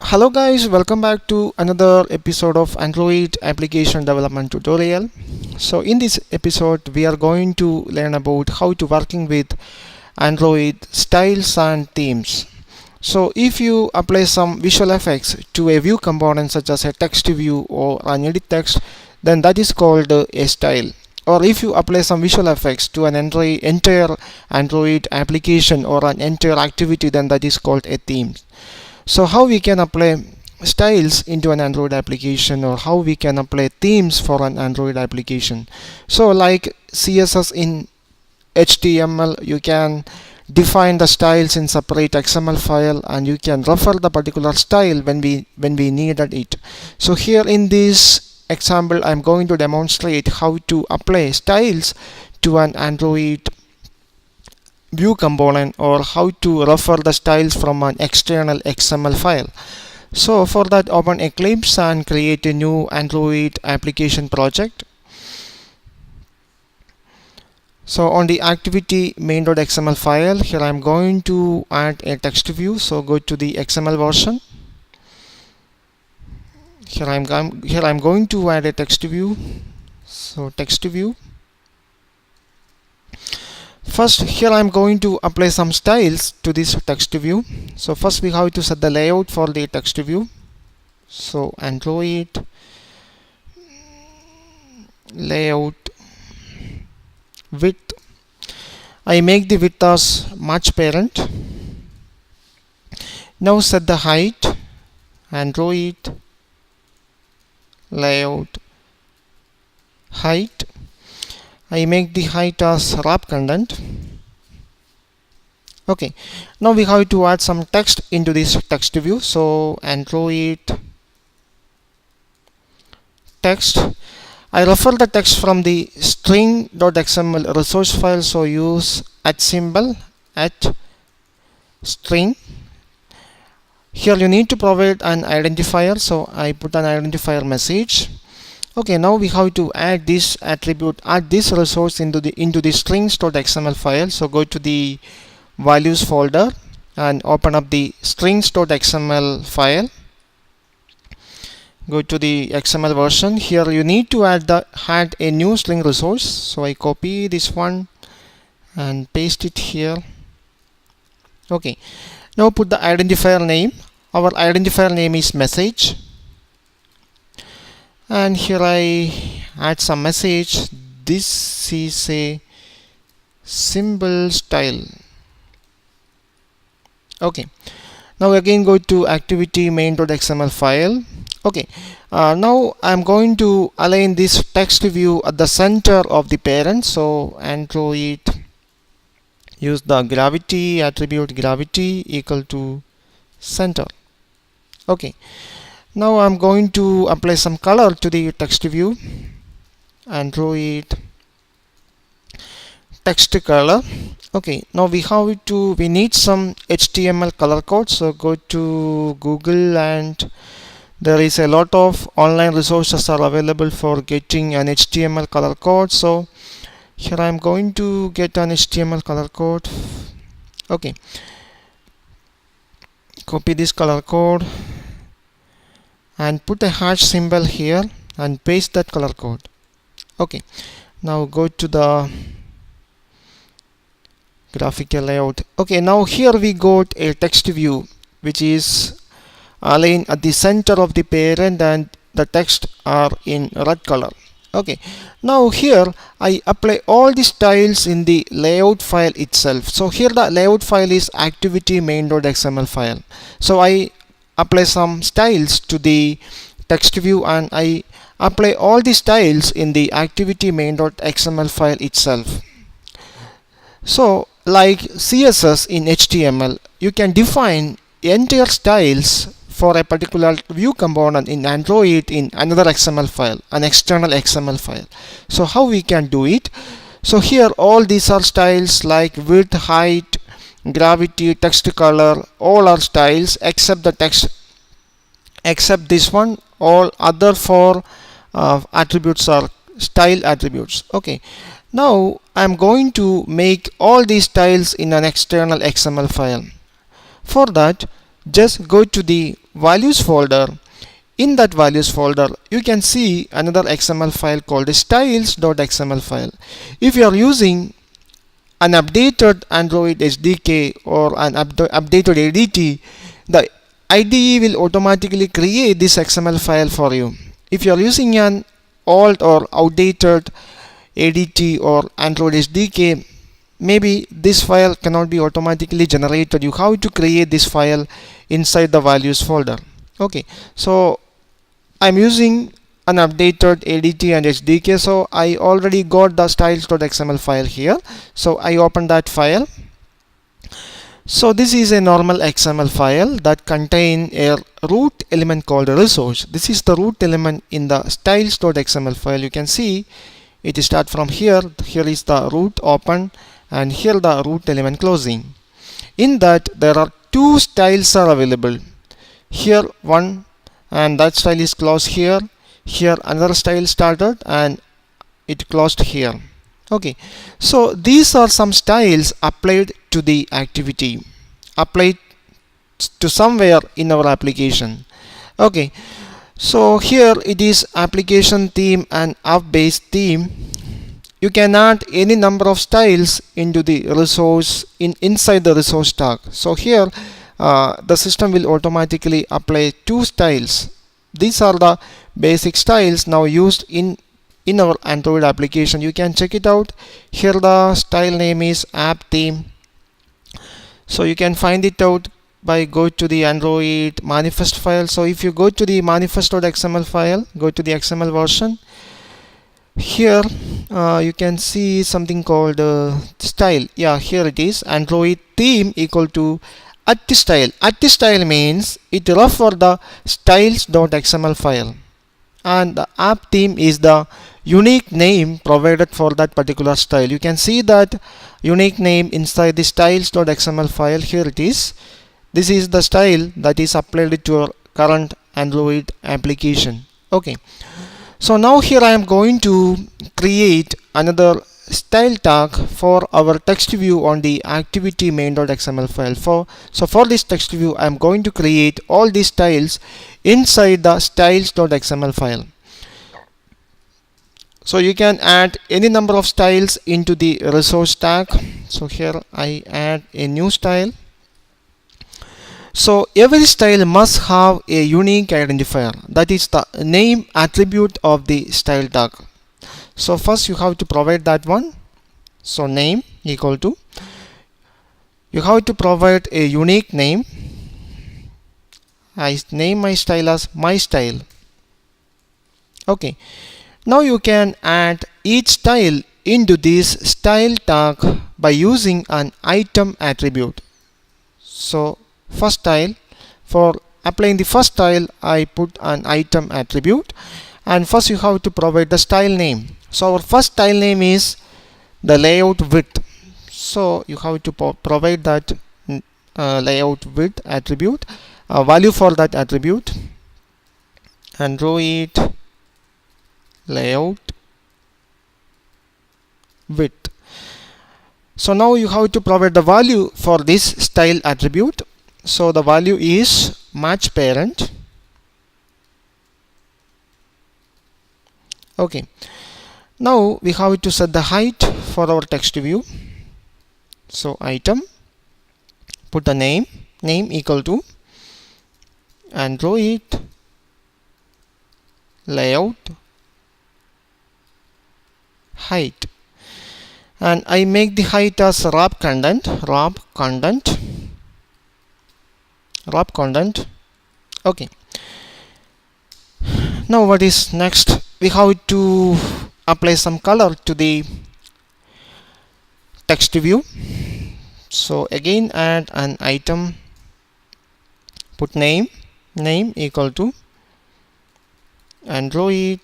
Hello guys, welcome back to another episode of Android application development tutorial. So in this episode we are going to learn about how to working with Android styles and themes. So if you apply some visual effects to a view component such as a text view or an edit text, then that is called a style. Or if you apply some visual effects to an entire Android application or an entire activity, then that is called a theme. So how we can apply styles into an Android application, or how we can apply themes for an Android application. So like CSS in HTML, you can define the styles in separate XML file and you can refer the particular style when we needed it. So here in this example I'm going to demonstrate how to apply styles to an Android view component, or how to refer the styles from an external XML file. So for that, open Eclipse and create a new Android application project. So on the activity main.xml file, here I'm going to add a text view. So go to the XML version. Here I'm going to add a text view. So text view. First, here I'm going to apply some styles to this text view. So first we have to set the layout for the text view. So Android layout width. I make the width as match parent. Now set the height. Android layout height. I make the height as wrap content. Okay, now we have to add some text into this text view. So Android text. I refer the text from the string.xml resource file. So use @symbol @string. Here you need to provide an identifier. So I put an identifier message. Okay, now we have to add this attribute, add this resource into the strings.xml file. So go to the values folder and open up the strings.xml file. Go to the XML version. Here you need to add a new string resource. So I copy this one and paste it here. Okay, now put the identifier name. Our identifier name is message. And here I add some message. This is a symbol style. Okay, now again go to activity main.xml file. Okay, now I'm going to align this text view at the center of the parent. So Android, use the gravity attribute, gravity equal to center. Okay, now I'm going to apply some color to the text view. Android text color. Okay, now we need some HTML color code. So go to Google and there is a lot of online resources are available for getting an HTML color code. So here I'm going to get an HTML color code. Okay, copy this color code and put a hash symbol here and paste that color code. Okay, now go to the graphical layout. Okay, now here we got a text view which is aligned at the center of the parent and the text are in red color. Okay, now here I apply all the styles in the layout file itself. So here the layout file is activity main.xml file. So I apply some styles to the text view and I apply all the styles in the activity main.xml file itself. So like CSS in HTML, you can define entire styles for a particular view component in Android in another XML file, an external XML file. So how we can do it? So here all these are styles like width, height, gravity, text color, all are styles except the text, except this one. All other four attributes are style attributes. Okay, now I'm going to make all these styles in an external XML file. For that, just go to the values folder. In that values folder, you can see another XML file called styles.xml file. If you are using an updated Android SDK or an updated ADT, the IDE will automatically create this XML file for you. If you are using an old or outdated ADT or Android SDK, maybe this file cannot be automatically generated. You have to create this file inside the values folder. Okay, so I'm using an updated ADT and SDK, so I already got the styles.xml file here. So I open that file. So this is a normal XML file that contain a root element called a resource. This is the root element in the styles.xml file. You can see it start from here. Here is the root open and here the root element closing. In that there are two styles are available. Here one, and that style is closed here. Here another style started and it closed here. Okay, so these are some styles applied to the activity, applied to somewhere in our application. Okay, so here it is application theme and app based theme. You can add any number of styles into the resource inside the resource tag. So here the system will automatically apply two styles. These are the basic styles now used in our Android application. You can check it out. Here the style name is app theme. So you can find it out by go to the Android manifest file. So if you go to the manifest.xml file, go to the XML version. Here you can see something called style. Yeah, here it is. Android theme equal to @style. @style means it refers for the styles.xml file, and the app theme is the unique name provided for that particular style. You can see that unique name inside the styles.xml file. Here it is. This is the style that is applied to your current Android application. Okay, so now here I am going to create another style tag for our text view on the activity main.xml file. So for this text view I am going to create all these styles inside the styles.xml file. So you can add any number of styles into the resource tag. So here I add a new style. So every style must have a unique identifier, that is the name attribute of the style tag. So first you have to provide that one. So name equal to, you have to provide a unique name. I name my style as my style. Okay, now you can add each style into this style tag by using an item attribute. So first style, for applying the first style I put an item attribute, and first you have to provide the style name. So our first style name is the layout width. So you have to provide that layout width attribute, value for that attribute, Android layout width. So now you have to provide the value for this style attribute. So the value is match parent. Okay, now we have to set the height for our text view. So item, put the name equal to Android layout height, and I make the height as wrap content. Okay, now what is next? We have to apply some color to the text view. So again add an item, put name equal to Android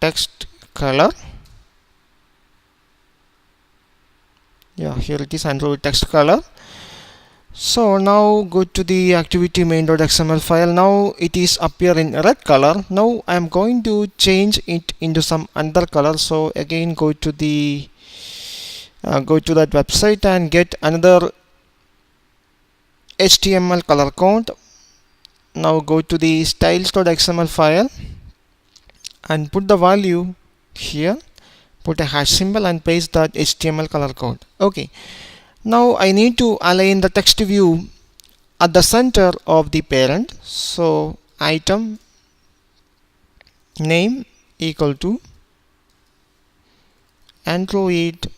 text color. Yeah, here it is, Android text color. So now go to the activity main.xml file. Now it is appear in red color. Now I am going to change it into some other color. So again go to the that website and get another HTML color code. Now go to the styles.xml file and put the value here, put a hash symbol and paste that HTML color code. Okay, now I need to align the text view at the center of the parent. So item name equal to Android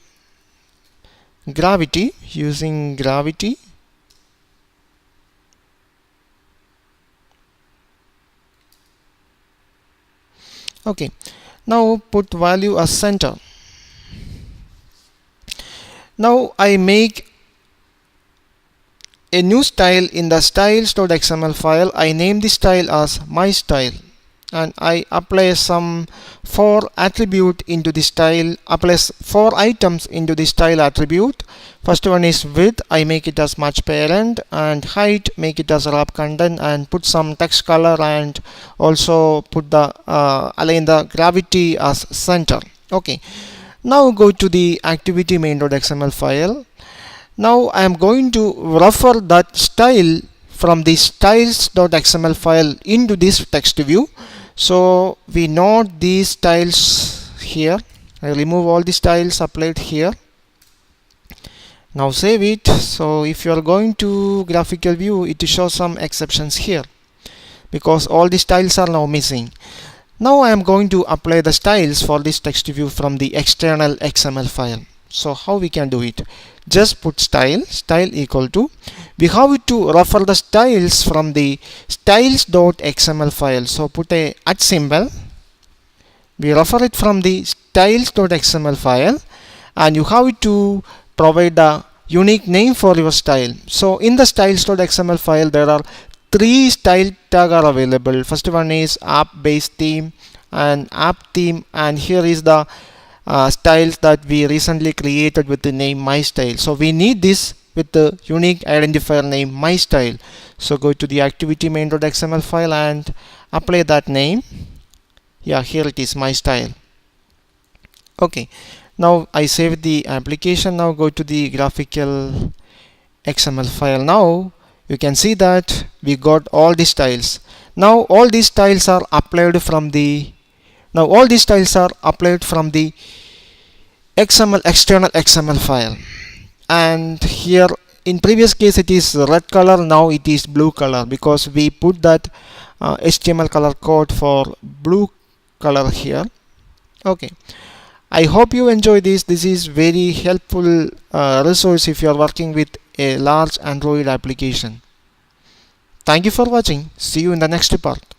gravity, using gravity. Okay, now put value as center. Now I make a new style in the styles.xml file. I name the style as my style and I apply some 4 attribute into the style, apply 4 items into the style attribute. First one is width, I make it as match parent, and height, make it as wrap content, and put some text color and also put the align the gravity as center. Okay, now go to the activity main.xml file. Now I am going to refer that style from the styles.xml file into this text view. So we note these styles here. I remove all the styles applied here. Now save it. So if you are going to graphical view, it shows some exceptions here because all the styles are now missing. Now I am going to apply the styles for this text view from the external XML file. So how we can do it? Just put style equal to, we have to refer the styles from the styles.xml file. So put a @ symbol, we refer it from the styles.xml file, and you have to provide a unique name for your style. So in the styles.xml file there are 3 style tag are available. First one is app base theme and app theme, and here is the styles that we recently created with the name my style. So we need this with the unique identifier name my style. So go to the activity main.xml file and apply that name. Yeah, here it is, my style. Okay, now I save the application. Now go to the graphical XML file. Now you can see that we got all the styles. Now all these styles are applied from the XML external XML file, and here in previous case it is red color, now it is blue color because we put that HTML color code for blue color here. Okay, I hope you enjoy this. This is very helpful resource if you are working with a large Android application. Thank you for watching. See you in the next part.